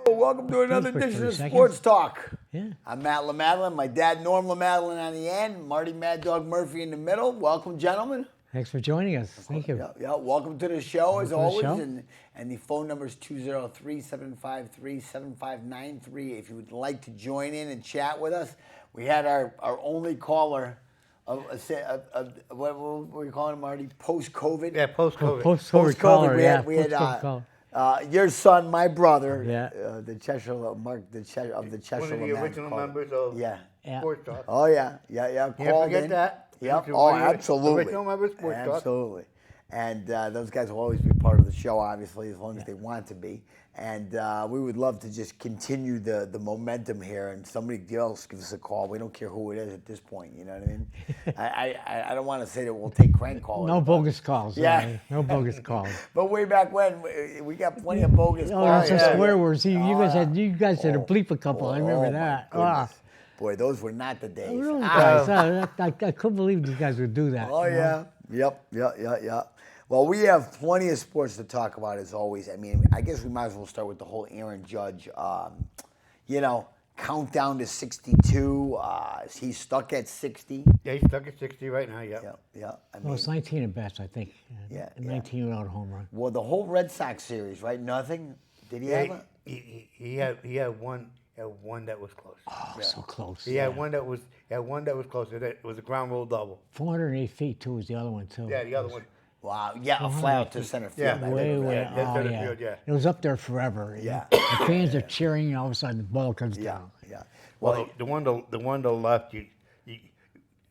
Yo, welcome to another edition of Sports Talk. Yeah. I'm Matt LaMadeline, my dad Norm LaMadeline on the end, Marty Mad Dog Murphy in the middle. Welcome, gentlemen. Thanks for joining us. Thank you. Yeah, welcome to the show as always. show. And the phone number is 203-753-7593 if you would like to join in and chat with us. We had our only caller of what were you calling him, Marty? Post-COVID? Yeah, post-COVID. Post-COVID caller, We had caller. your son, my brother, Yeah. the Cheshire, Mark, the Cheshire of the Cheshire. One of the original members of Sports Talk. Oh yeah. Can't Called forget in. that. Yep. He's Oh, one of the absolutely. Original member of Sports Talk. Absolutely. And those guys will always be part of the show, obviously, as long as they want to be. And we would love to just continue the momentum here. And somebody else give us a call. We don't care who it is at this point. You know what I mean? I don't want to say that we'll take crank calls. No bogus calls. Yeah. No bogus calls. But way back when, we got plenty of bogus Oh, calls. that's some swear words. You guys had to bleep a couple. I remember my that. goodness. Boy, those were not the days. Really, guys, I couldn't believe these guys would do that. Oh, you know? yeah. Yep. Well, we have plenty of sports to talk about as always. I mean, I guess we might as well start with the whole Aaron Judge, countdown to 62. He's stuck at 60. Yeah, he's stuck at 60 right now, yeah. Yeah. Well, it's 19 at bats, I think. Yeah, 19 without a home run. Well, the whole Red Sox series, right? Nothing? Did he have it? He had one that was close. Oh, so close. He had one that was close. It was a ground rule double. 408 feet, too, was the other one, too. Yeah, the other one. Wow. Yeah, a fly out to center field. Yeah. Way. Yeah, Oh, center yeah. field, yeah. It was up there forever. Yeah. The fans are cheering, and all of a sudden the ball comes down. Yeah. Well, the one to the left, you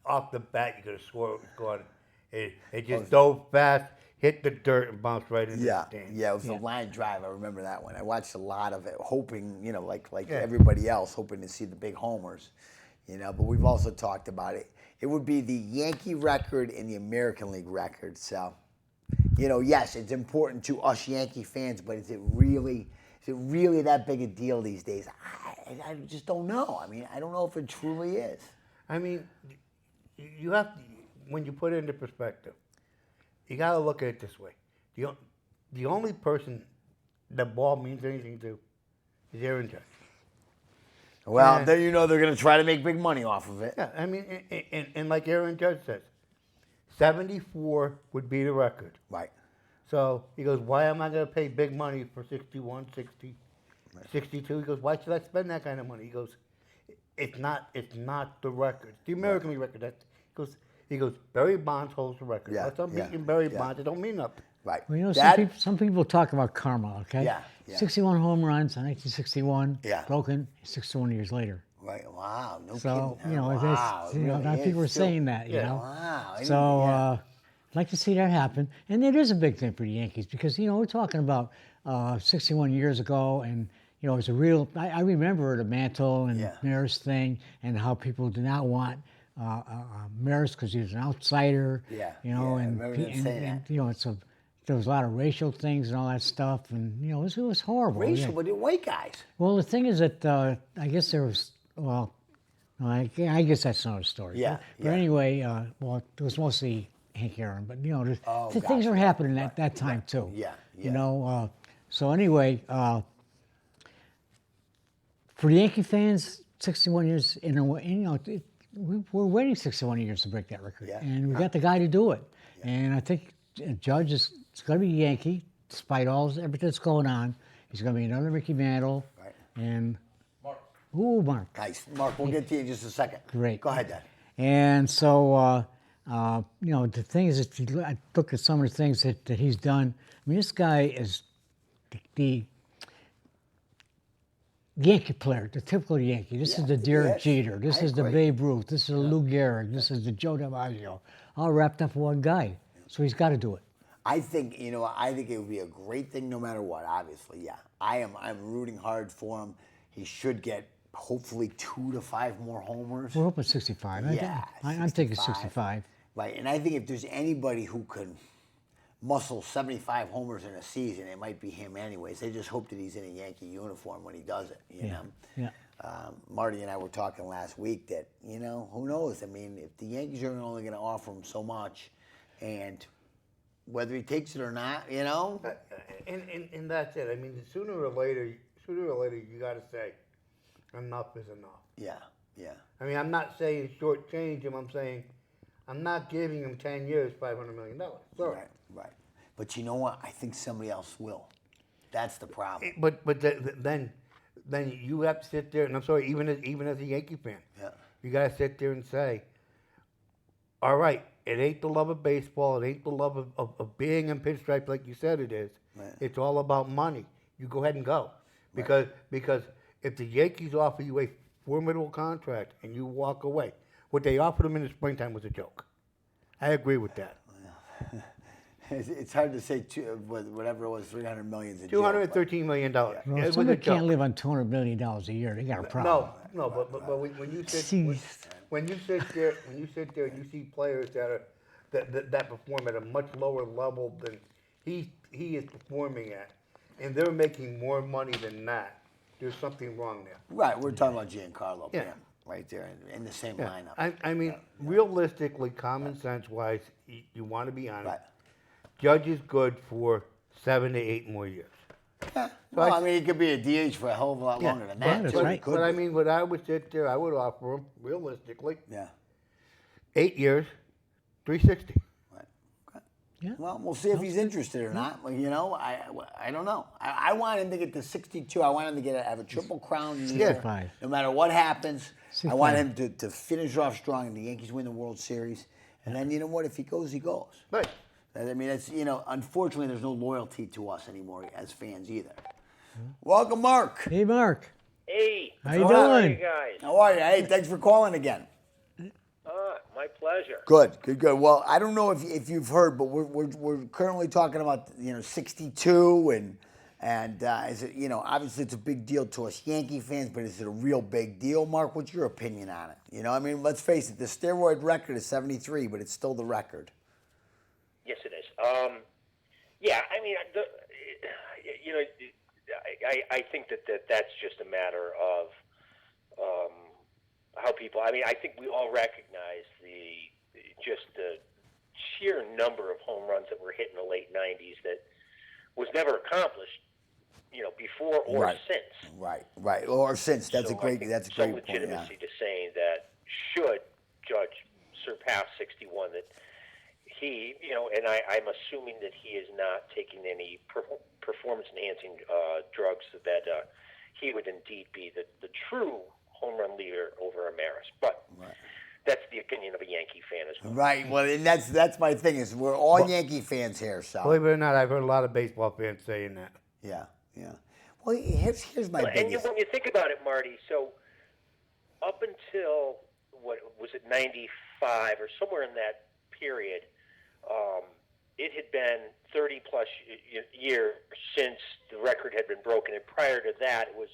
off the bat, you could have swore it was gone. It just dove fast, hit the dirt, and bounced right into the stand. Yeah, it was a line drive. I remember that one. I watched a lot of it, hoping, like everybody else, hoping to see the big homers. But we've also talked about it. It would be the Yankee record and the American League record. So, yes, it's important to us Yankee fans, but is it really that big a deal these days? I just don't know. I mean, I don't know if it truly is. I mean, you have to, when you put it into perspective, you got to look at it this way. The only person that ball means anything to is Aaron Judge. Well, then they're going to try to make big money off of it. Yeah, I mean, and like Aaron Judge says, 74 would be the record. Right. So he goes, why am I going to pay big money for 61, 60, 62? He goes, why should I spend that kind of money? He goes, it's not the record. It's the American League record. He goes, Barry Bonds holds the record. Yeah, Unless I'm beating Barry Bonds, it don't mean nothing. Right. Well, some people talk about karma, okay? Yeah. 61 home runs in 1961, Yeah. broken 61 years later. Right. Wow. No So, kidding. Wow. a lot of people are saying that, you know. Wow. So, I'd like to see that happen. And it is a big thing for the Yankees because, we're talking about 61 years ago and, it was a real, I remember the Mantle and Maris thing and how people did not want Maris because he was an outsider. Yeah. And, I remember them saying that. There was a lot of racial things and all that stuff, and it was horrible. Racial, but they're white guys. Well, the thing is that I guess there was I guess that's another story. Yeah, But anyway, it was mostly Hank Aaron, but things were happening at that time too. Yeah. So anyway, for the Yankee fans, 61 years in a way, we're waiting 61 years to break that record, and we got the guy to do it. And I think Judge is going to be a Yankee, despite everything that's going on. He's going to be another Mickey Mantle. Right. And Mark. Nice. Mark, we'll get to you in just a second. Great. Go ahead, Dad. And so, the thing is, I look at some of the things that he's done. I mean, this guy is the Yankee player, the typical Yankee. This is the Derek Jeter. This is the Babe Ruth. This is the Lou Gehrig. This is the Joe DiMaggio. All wrapped up in one guy. So he's got to do it. I think it would be a great thing no matter what, obviously, yeah. I'm rooting hard for him. He should get hopefully 2 to 5 more homers. We're hoping 65. I'm thinking 65. Right, and I think if there's anybody who could muscle 75 homers in a season, it might be him anyways. They just hope that he's in a Yankee uniform when he does it, you know? Yeah. Marty and I were talking last week that, who knows? I mean, if the Yankees are only going to offer him so much, and whether he takes it or not, And that's it. I mean, sooner or later sooner or later you got to say, enough is enough. Yeah, yeah. I mean, I'm not saying shortchange him. I'm saying I'm not giving him 10 years, $500 million. Sorry. Right. But you know what? I think somebody else will. That's the problem. But then you have to sit there, and I'm sorry, even as a Yankee fan, you got to sit there and say, all right, it ain't the love of baseball, it ain't the love of being in pinstripes like you said it is. Right. It's all about money. You go ahead and go. Because if the Yankees offer you a formidable contract and you walk away, what they offered him in the springtime was a joke. I agree with that. It's hard to say whatever it was, $300 million. $213 million. Well, It somebody was a joke. can't live on $200 million a year. They got a problem. No, but when you sit Jeez. when you sit there and you see players that perform at a much lower level than he is performing at, and they're making more money than that, there's something wrong there. Right, we're talking about Giancarlo Yeah. Pam, right there in the same lineup. I mean, realistically, common sense wise, you want to be honest. Right. Judge is good for 7 to 8 more years. Yeah. Well, I mean, he could be a DH for a hell of a lot longer than that. that's too. right. He could But I be. mean, when I would sit there, I would offer him realistically Yeah. 8 years, 360. Right. Okay. Yeah. Well, we'll see if he's interested or not. Well, you know, I don't know. I want him to get to 62. I want him to have a triple crown year. 65. No matter what happens, I want 65. him to finish off strong and the Yankees win the World Series. And then, you know what? If he goes, he goes. Right. I mean, it's, you know, unfortunately, there's no loyalty to us anymore as fans either. Welcome, Mark. Hey, Mark. Hey, How you how are doing? you guys? How are you? Hey, thanks for calling again. My pleasure. Good. Well, I don't know if you've heard, but we're currently talking about 62 and is it, obviously it's a big deal to us Yankee fans, but is it a real big deal, Mark? What's your opinion on it? I mean, let's face it, the steroid record is 73, but it's still the record. Yes, it is. Yeah, I mean, I think that's just a matter of how people. I mean, I think we all recognize the sheer number of home runs that were hit in the late '90s that was never accomplished, before or since. Right. Or since. That's So a great. I think That's a some great point. Yeah. legitimacy to saying that should Judge surpass 61, that he, and I'm assuming that he is not taking any performance-enhancing drugs, that he would indeed be the true home run leader over Amaris. But that's the opinion of a Yankee fan as well. Right. Well, and that's my thing is we're all Yankee fans here, so. Believe it or not, I've heard a lot of baseball fans saying that. Yeah. Well, here's my And biggest. when you think about it, Marty, so up until, what was it, 95 or somewhere in that period, it had been 30-plus years since the record had been broken, and prior to that, it was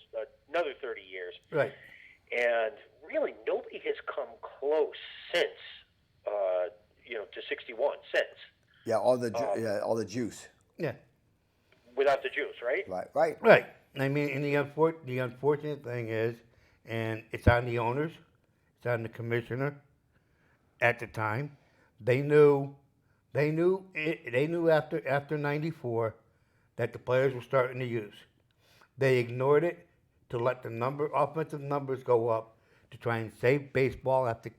another 30 years. Right. And really, nobody has come close since, to 61 since. Yeah, all the juice. Yeah. Without the juice, right? Right. Right. I mean, and the unfortunate thing is, and it's on the owners, it's on the commissioner. At the time, they knew after '94 that the players were starting to use. They ignored it to let the offensive numbers go up to try and save baseball after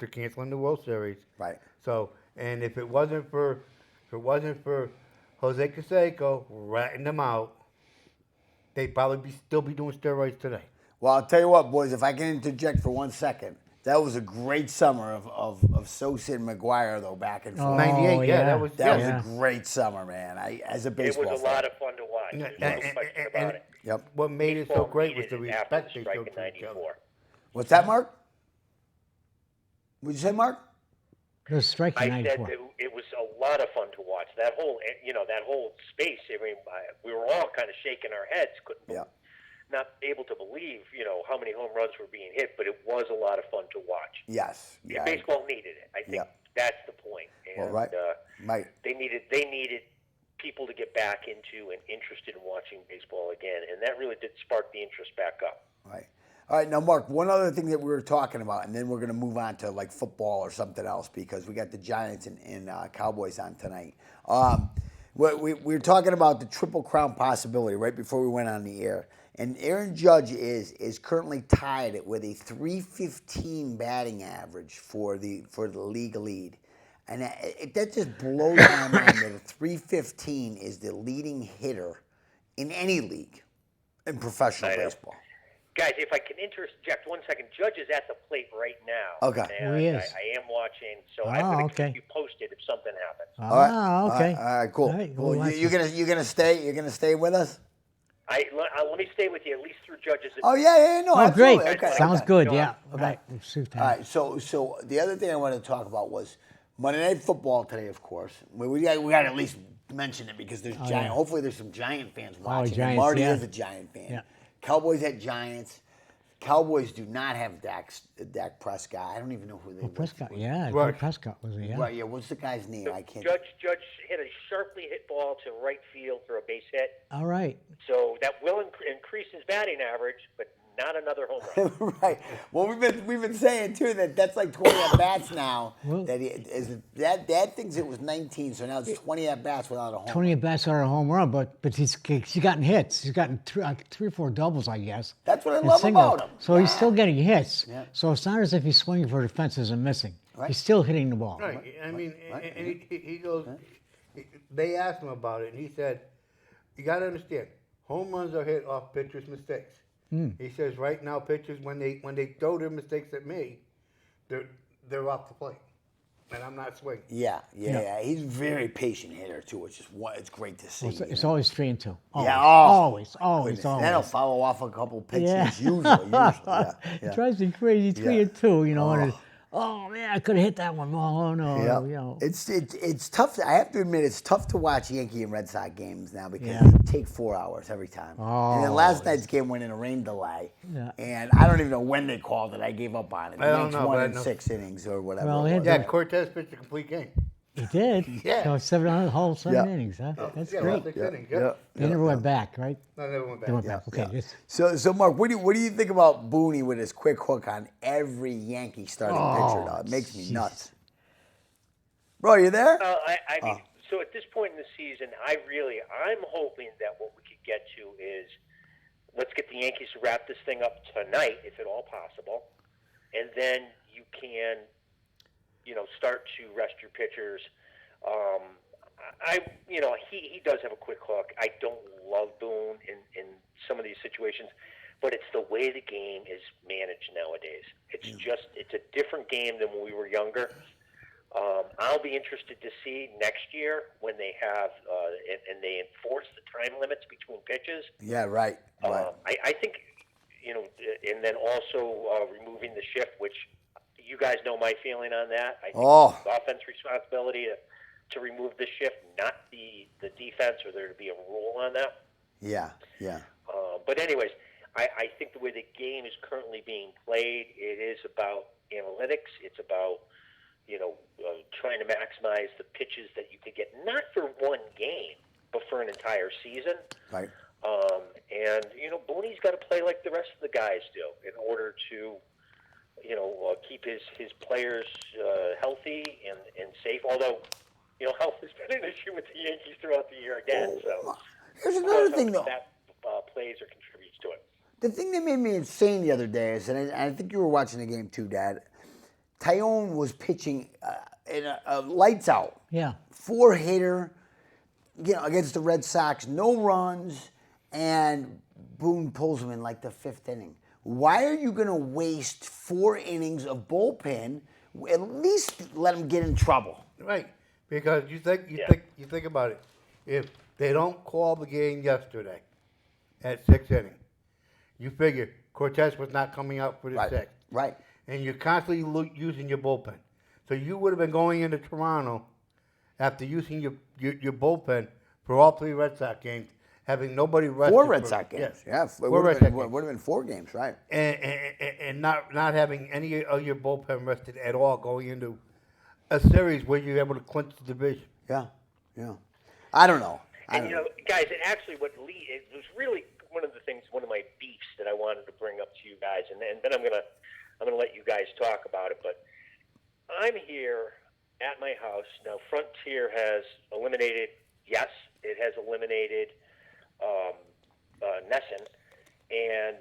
canceling the World Series. Right. So, and if it wasn't for Jose Canseco ratting them out, they'd probably still be doing steroids today. Well, I'll tell you what, boys, if I can interject for 1 second, that was a great summer of Sosa and McGuire, though, back and forth. 98, yeah. that was That was a great summer, man. As a It baseball was a fan. lot of fun to watch. There's no question about it. Yep. What made it so Baseball great was needed the it after respect the they strike showed in for each other. 94. What's that, Mark? What'd you say, Mark? It was striking I said 94. that it was a lot of fun to watch. That whole space. I mean, we were all kind of shaking our heads, not able to believe, how many home runs were being hit. But it was a lot of fun to watch. Yes. Yeah, baseball needed it. I think that's the point. And, Well, right. They needed people to get back into and interested in watching baseball again, and that really did spark the interest back up. Right. All right, now, Mark, one other thing that we were talking about, and then we're going to move on to, like, football or something else because we got the Giants and Cowboys on tonight. We were talking about the Triple Crown possibility right before we went on the air. And Aaron Judge is currently tied with a 315 batting average for the league lead. And that just blows my mind that a 315 is the leading hitter in any league in professional baseball. Guys, if I can interject 1 second, Judge is at the plate right now. Okay. And He is. I am watching, so I'm going to keep you posted if something happens. Okay. All right, cool. All right, Well, well, you're gonna stay with us? Let me stay with you at least through Judge's. Oh yeah, no, Oh, absolutely. great. Okay, Sounds okay. good. Go on. Yeah. Okay. Right. We'll see what All right, happens. so the other thing I wanted to talk about was Monday Night Football today, of course. We got to at least mention it because there's Giant. yeah. Hopefully, there's some Giant fans watching. Giants, Marty yeah. is a Giant fan. Yeah. Cowboys at Giants. Cowboys do not have Dak Prescott. I don't even know who they. Prescott. Yeah. Right. Prescott was it? Yeah. Right. Yeah. What's the guy's name? I can't. Judge hit a sharply hit ball to right field for a base hit. All right. So that will increase his batting average, but not another home run. Right. Well, we've been saying too that that's like 20 at bats now. Well- Dad thinks it was 19, so now it's 20 at bats without a home. 20 at bats are a home run, but he's gotten hits. He's gotten three or four doubles, I guess. That's what I and love singles. about him. So he's still getting hits. Yeah. So it's not as if he's swinging for the fences and missing. Right. He's still hitting the ball. Right. I mean, Right. and he goes. They asked him about it, and he said, "You got to understand, home runs are hit off pitchers' mistakes." He says, "Right now, pitchers when they throw their mistakes at me, they're off the plate, and I'm not swinging." Yeah. He's a very patient hitter too, which is it's great to see. It's always 3-2. Always. Yeah, Always. Goodness. Then he'll follow off a couple pitches Yeah. usually. Yeah. It drives me crazy. 3-2. You know. Oh. And oh man, I could have hit that one. Oh no. Yeah. You know. It's tough. I have to admit, it's tough to watch Yankee and Red Sox games now because Yeah. they take 4 hours every time. And then Oh, last night's game went in a rain delay. Yeah. And I don't even know when they called it. I gave up on it. I don't Yanks know, won but I in know. 6 innings or whatever. Well, it they was. had Yeah, Cortez pitched a complete game. He did. Yeah. So 7 whole 7 Yeah. innings, huh? That's Yeah, great. 6 Yeah, innings. yeah, Yep. They never went back, right? No, never went back. They went back. Okay. Yeah. Yes. So Mark, what do you think about Booney with his quick hook on every Yankee starting pitcher? Though? It makes me Jesus. nuts. Bro, you there? I mean, so at this point in the season, I'm hoping that what we could get to is let's get the Yankees to wrap this thing up tonight, if at all possible, and then you can, start to rest your pitchers. He does have a quick hook. I don't love Boone in some of these situations, but it's the way the game is managed nowadays. It's a different game than when we were younger. I'll be interested to see next year when they have and they enforce the time limits between pitches. Yeah, right. I think, and then also removing the shift, which you guys know my feeling on that. I think it's the offense responsibility to remove the shift, not the defense, or there to be a rule on that. Yeah. But anyways, I think the way the game is currently being played, it is about analytics. It's about trying to maximize the pitches that you could get, not for one game, but for an entire season. Right. And Booney's got to play like the rest of the guys do in order to, keep his players healthy and safe. Although, health has been an issue with the Yankees throughout the year again. So Here's another thing, though. That plays or contributes to it. The thing that made me insane the other day is, and I think you were watching the game too, Dad. Tyone was pitching in a lights out. Yeah. 4-hitter, against the Red Sox, no runs, and Boone pulls him in like the 5th inning. Why are you going to waste 4 innings of bullpen? At least let him get in trouble. Right, because you think about it. If they don't call the game yesterday at 6th inning, you figure Cortez was not coming out for the 6th. Right. And you're constantly using your bullpen. So you would have been going into Toronto after using your bullpen for all 3 Red Sox games, having nobody rested. 4 Red Sox games. Yeah, it would have been 4 games, right? And not having any of your bullpen rested at all going into a series where you're able to clinch the division. Yeah. I don't know. Guys, it was really one of my beefs that I wanted to bring up to you guys, and then I'm gonna let you guys talk about it. But I'm here at my house now. Frontier has eliminated. Yes, it has eliminated Nesson, and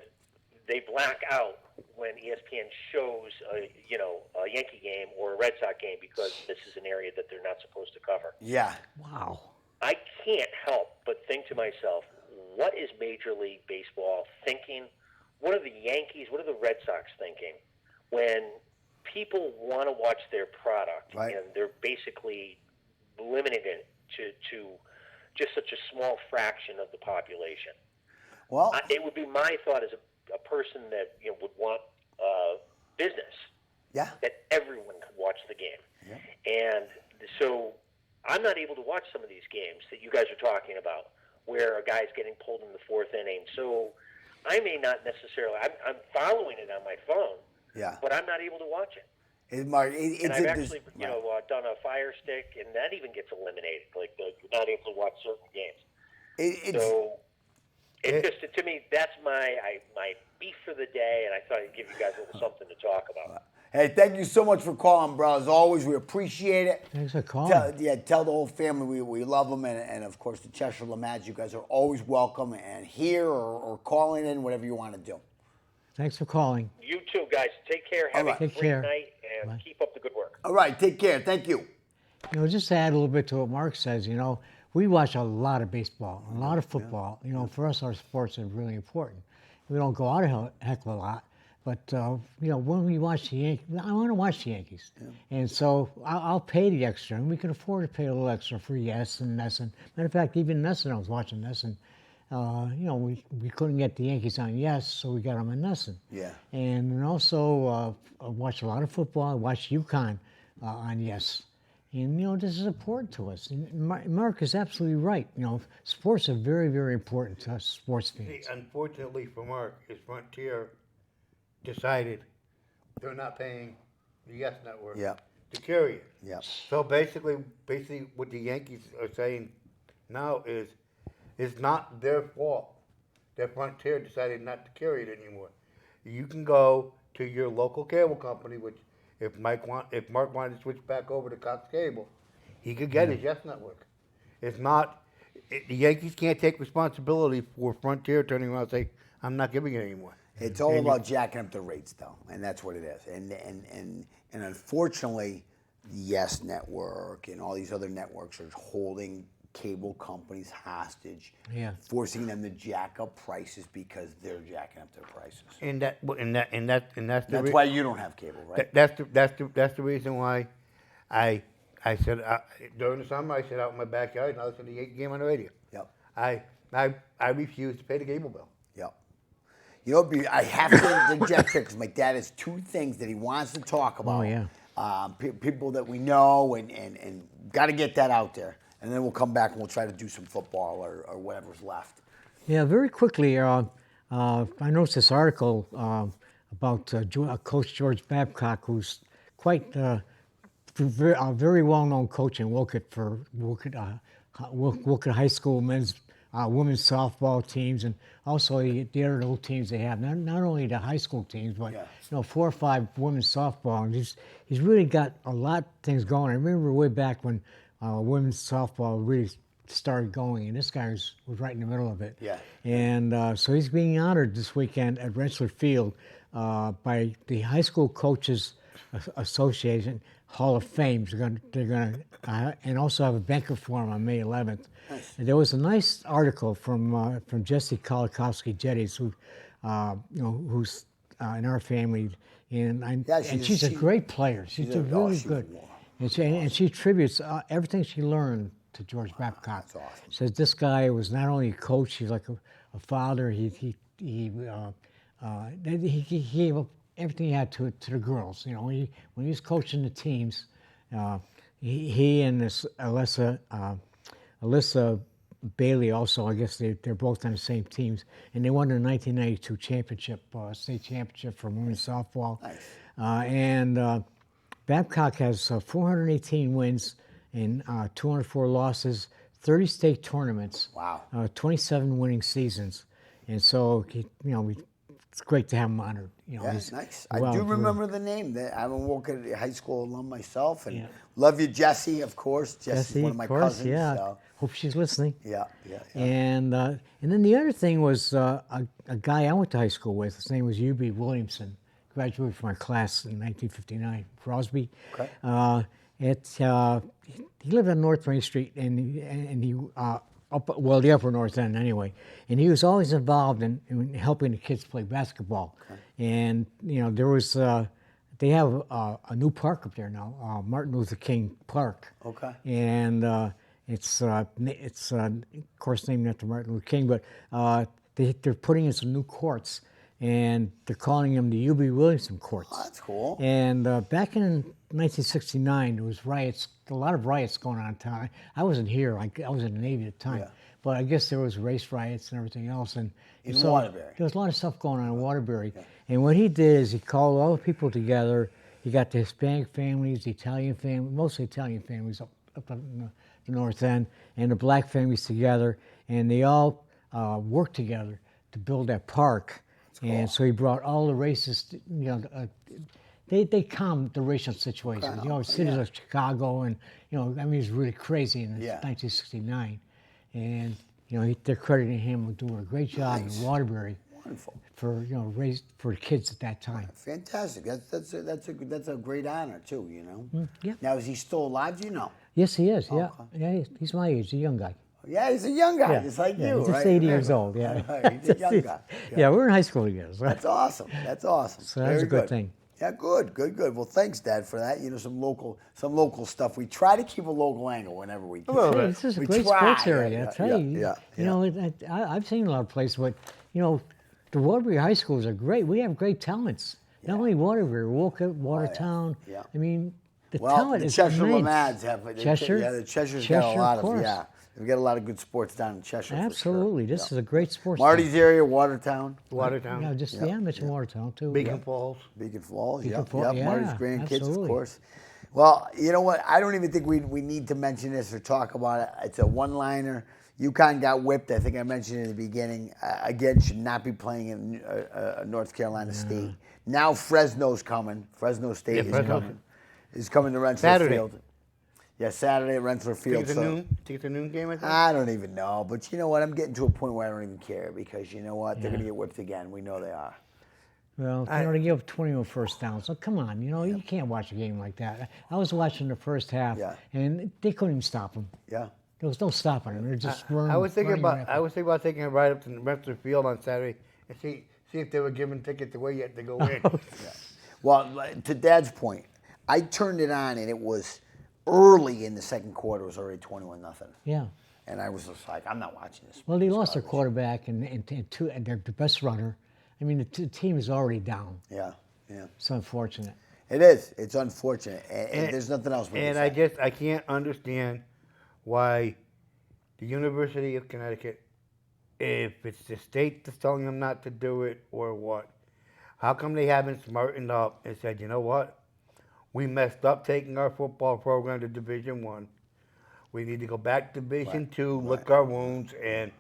they black out when ESPN shows a Yankee game or a Red Sox game because this is an area that they're not supposed to cover. Yeah. Wow. I can't help but think to myself, what is Major League Baseball thinking? What are the Yankees, what are the Red Sox thinking when people want to watch their product and they're basically limiting it to just such a small fraction of the population? Well, it would be my thought as a person that would want business, that everyone could watch the game. Yeah. And so I'm not able to watch some of these games that you guys are talking about where a guy's getting pulled in the fourth inning. So I may not necessarily, I'm following it on my phone, but I'm not able to watch it. And I've actually, done a Fire Stick, and that even gets eliminated. Like, you're not able to watch certain games. To me, that's my beef for the day, and I thought I'd give you guys a little something to talk about. Hey, thank you so much for calling, bro. As always, we appreciate it. Thanks for calling. Tell the whole family we love them, and of course, the Cheshire Lamads, you guys are always welcome, and here or calling in, whatever you want to do. Thanks for calling. You too, guys. Take care. Have a great night, and keep up the good work. All right, take care. Thank you. Just to add a little bit to what Mark says, we watch a lot of baseball, a lot of football. For us, our sports are really important. We don't go out a heck of a lot, but when we watch the Yankees, I want to watch the Yankees, and so I'll pay the extra, and we can afford to pay a little extra for Yes and NESN. Matter of fact, even NESN, I was watching NESN. We couldn't get the Yankees on Yes, so we got them on NESN. Yeah. And also I watch a lot of football. I watch UConn on Yes. And, this is important to us. And Mark is absolutely right. Sports are very, very important to us sports fans. See, unfortunately for Mark, his Frontier decided they're not paying the Yes Network to carry it. Yeah. So basically what the Yankees are saying now is it's not their fault that Frontier decided not to carry it anymore. You can go to your local cable company, which if Mark wanted to switch back over to Cox Cable, he could get his Yes Network. The Yankees can't take responsibility for Frontier turning around and say, I'm not giving it anymore. It's all about jacking up the rates, though, and that's what it is. And unfortunately, the Yes Network and all these other networks are holding cable companies hostage, forcing them to jack up prices because they're jacking up their prices. That's why you don't have cable, right? That's the reason why I said during the summer I sat out in my backyard and I listened to the Yankee game on the radio. Yep. I refused to pay the cable bill. Yep. I have to interject here because my dad has two things that he wants to talk about. Oh yeah. People that we know and got to get that out there. And then we'll come back and we'll try to do some football or whatever's left. Yeah, very quickly, I noticed this article about Coach George Babcock, who's quite a very well-known coach in Wolcott for Wolcott High School women's softball teams, and also the other little teams they have. Not only the high school teams, but 4 or 5 women's softball. And he's really got a lot of things going. I remember way back when women's softball really started going, and this guy was right in the middle of it. Yeah. And so he's being honored this weekend at Rensselaer Field by the High School Coaches Association Hall of Fame. They're going to and also have a banquet for him on May 11th. Nice. And there was a nice article from Jessie Kolakowski Jetties, who's in our family, and she's a great player. She's really good. And she attributes everything she learned to George Babcock. That's awesome. Says this guy was not only a coach, he's like a father. He gave up everything he had to the girls. When he was coaching the teams, he and this Alyssa Bailey also, I guess they're both on the same teams, and they won the 1992 championship, state championship for women's softball. Nice. Babcock has 418 wins and 204 losses, 30 state tournaments. Wow. 27 winning seasons, and so it's great to have him honored. He's nice. I do remember the name. I'm a Wolcott High School alum myself, and love you, Jessie, of course. Jessie's one of my cousins. Yeah. So. Hope she's listening. Yeah. And then the other thing was a guy I went to high school with. His name was U.B. Williamson. Graduated from our class in 1959, Crosby. Okay. He lived on North Main Street, and he the Upper North End anyway. And he was always involved in helping the kids play basketball. Okay. And there was they have a new park up there now, Martin Luther King Park. Okay. And it's of course named after Martin Luther King, but they're putting in some new courts, and they're calling them the U.B. Williamson courts. Oh, that's cool. And back in 1969, there was a lot of riots going on in town. I wasn't here. I was in the Navy at the time. Yeah. But I guess there was race riots and everything else. And in Waterbury. There was a lot of stuff going on in Waterbury. Yeah. And what he did is he called all the people together. He got the Hispanic families, the Italian families, mostly Italian families up in the North End, and the black families together. And they all worked together to build that park. Cool. And so he brought all the races, they calmed the racial situation. Cities like Chicago, and it was really crazy in 1969. And they're crediting him with doing a great job in Waterbury. Wonderful. For for kids at that time. Fantastic. That's a great honor too. Yeah. Now is he still alive? Do you know? Yes, he is. Yeah. Yeah. He's my age. He's a young guy. Yeah, he's a young guy, just like you, he's right? Just 80 years old. Yeah. He's a young guy. Yeah, we were in high school together. So. That's awesome. So that's a good thing. Yeah, good. Well, thanks, Dad, for that. Some local stuff. We try to keep a local angle whenever we can. Hey, this is a great sports area. I tell you. Yeah. I've seen a lot of places, but the Waterbury high schools are great. We have great talents. Not only Waterbury, Wolcott, Watertown. Yeah. I mean, talent is Cheshire immense. Lads have Cheshire. The Cheshire's got a lot of course. We've got a lot of good sports down in Cheshire. Absolutely. For sure. This is a great sports Marty's area, Watertown. Yeah, I mentioned Watertown too. Beacon Falls. Beacon Falls, Beacon Falls, yeah, Marty's grandkids, absolutely. of course. Well, you know what? I don't even think we need to mention this or talk about it. It's a one-liner. UConn got whipped. I think I mentioned it in the beginning. Again, should not be playing in North Carolina State. Now Fresno's coming. Fresno State is coming to Rensselaer Field. Yeah, Saturday at Rensselaer Field. Think it's a noon game, I think? I don't even know. But you know what? I'm getting to a point where I don't even care because you know what? They're going to get whipped again. We know they are. Well, they give up 21 first downs. So come on, you can't watch a game like that. I was watching the first half, and they couldn't even stop them. Yeah. There was no stopping them. They're just running. I was thinking about taking a ride up to the Rensselaer Field on Saturday and see if they were giving tickets away yet to go in. Well, to Dad's point, I turned it on and it was early in the second quarter. It was already 21-0. Yeah. And I was just like, I'm not watching this. Well, they lost their quarterback and their best runner. I mean, the team is already down. Yeah. It's unfortunate. It is. It's unfortunate. And there's nothing else we can say. I can't understand why the University of Connecticut, if it's the state that's telling them not to do it or what, how come they haven't smartened up and said, you know what? We messed up taking our football program to Division I. We need to go back to Division II, lick our wounds, and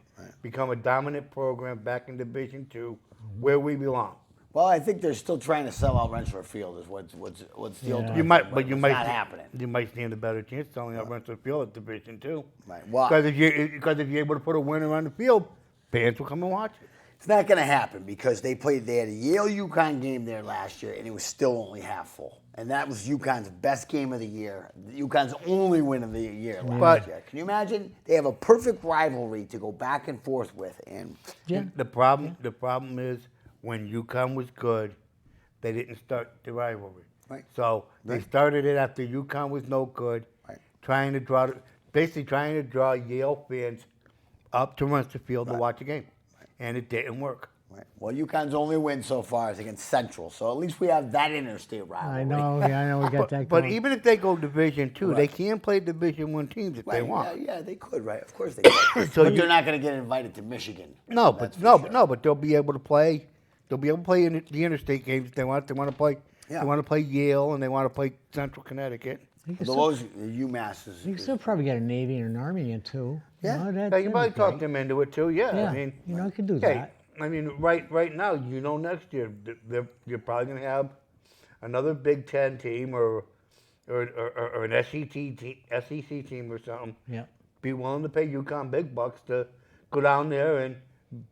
become a dominant program back in Division II, where we belong. Well, I think they're still trying to sell out Rensselaer Field. Is what's the ultimate. You might, but it's not happening. You might stand a better chance selling out Rensselaer Field at Division II. Right. Why? Because if you're able to put a winner on the field, fans will come and watch it. It's not going to happen because they had a Yale-UConn game there last year, and it was still only half full. And that was UConn's best game of the year. UConn's only win of the year last year. Can you imagine? They have a perfect rivalry to go back and forth with. And the problem is when UConn was good, they didn't start the rivalry. Right. So they started it after UConn was no good, trying to draw Yale fans up to Rensselaer Field to watch a game. And it didn't work. Right. Well, UConn's only win so far is against Central, so at least we have that interstate rivalry. I know, we got that But going. even if they go Division II, they can play Division I teams if they want. Yeah, they could, right? Of course they could. But they're not going to get invited to Michigan. But they'll be able to play. They'll be able to play in the interstate games if they want. They want to play. Yeah. They want to play Yale and they want to play Central Connecticut. UMass is. You can still probably get a Navy and an Army in too. Yeah. You can probably talk them into it too. Yeah. Yeah. I mean, I could do that. I mean, right now, next year you're probably going to have another Big Ten team or an SEC team or something. Yeah. be willing to pay UConn big bucks to go down there and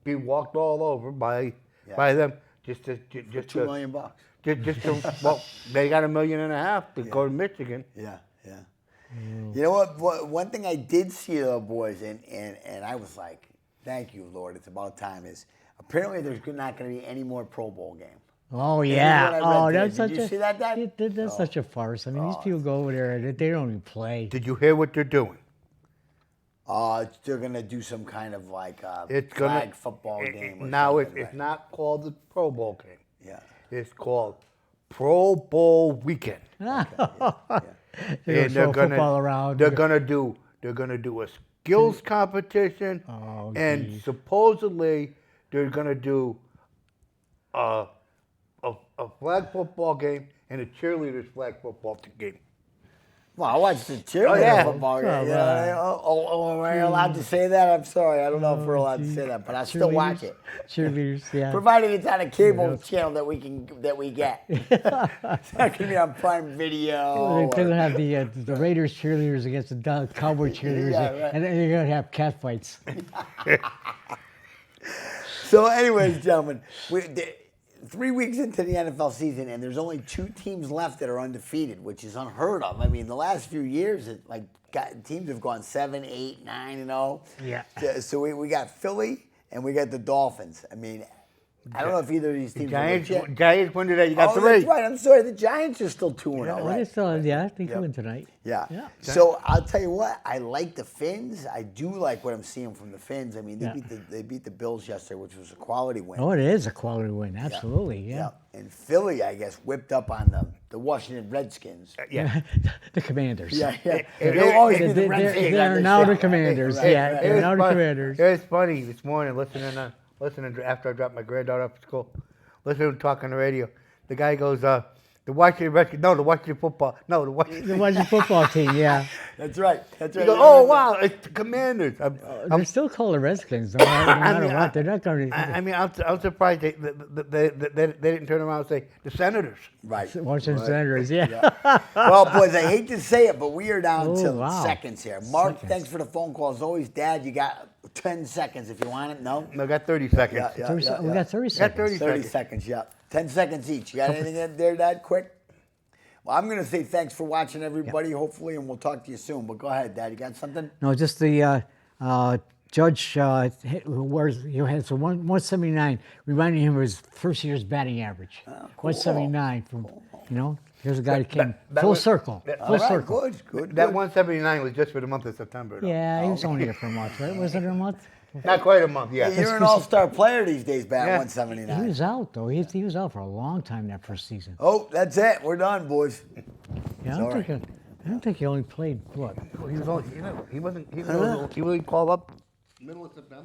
be walked all over by them just to $2 million. Just to, well, they got $1.5 million to go to Michigan. Yeah. You know what? One thing I did see, though, boys, and I was like, thank you, Lord, it's about time, is apparently there's not going to be any more Pro Bowl game. Oh, yeah. Oh, that's Did you see that, Dad? That's such a farce. I mean, these people go over there and they don't even play. Did you hear what they're doing? They're going to do some kind of like flag football game. Or now something, it's not called the Pro Bowl game. Yeah. It's called Pro Bowl Weekend. They're they're gonna football around. They're gonna do a skills competition, and supposedly they're gonna do a flag football game and a cheerleaders flag football game. Well, I watched the cheerleader football game. Am I allowed to say that? I'm sorry. I don't know if we're allowed to say that, but I still watch it. Cheerleaders, yeah. Provided it's on a cable channel that we get. It's not going to be on Prime Video. They're going to have the Raiders cheerleaders against the Cowboy cheerleaders, and then they're going to have cat fights. So, anyways, gentlemen, 3 weeks into the NFL season, and there's only 2 teams left that are undefeated, which is unheard of. I mean, the last few years, teams have gone 7, 8, 9-0. Yeah. So we got Philly and we got the Dolphins. I mean, I don't know if either of these teams are legit. Giants won today. You got 3. That's right. I'm sorry. The Giants are still 2-0, right? They're still, I think they win tonight. Yeah. So I'll tell you what. I like the Finns. I do like what I'm seeing from the Finns. I mean, they beat the Bills yesterday, which was a quality win. Oh, it is a quality win. Absolutely. Yeah. And Philly, I guess, whipped up on the Washington Redskins. The Commanders. Yeah. They'll always be the Redskins. They are now the Commanders. Yeah, they're now the Commanders. It was funny this morning listening after I dropped my granddaughter off at school, listening to talk on the radio. The guy goes, the Washington Redskins, the Washington football team, yeah. That's right. He goes, oh, wow, it's the Commanders. They're still called the Redskins, no matter what. They're not going to... I mean, I'm surprised they didn't turn around and say, the Senators. Right. Washington Senators, yeah. Well, boys, I hate to say it, but we are down to seconds here. Mark, thanks for the phone call. As always, Dad, you got 10 seconds if you want it. No? No, I got 30 seconds. We got 30 seconds. 30 seconds, yeah. 10 seconds each. You got anything in there, Dad, quick? Well, I'm going to say thanks for watching, everybody, hopefully, and we'll talk to you soon. But go ahead, Dad. You got something? No, just the Judge had 179, reminding him of his first year's batting average. Oh, cool. 179 from, here's a guy that came full circle. Full circle. Good. That 179 was just for the month of September, though. Yeah, he was only here for a month, right? Was it a month? Not quite a month, yeah. You're an all-star player these days, batting 179. He was out, though. He was out for a long time that first season. Oh, that's it. We're done, boys. Yeah, I don't think he only played, what? He was only, he wasn't called up middle of September.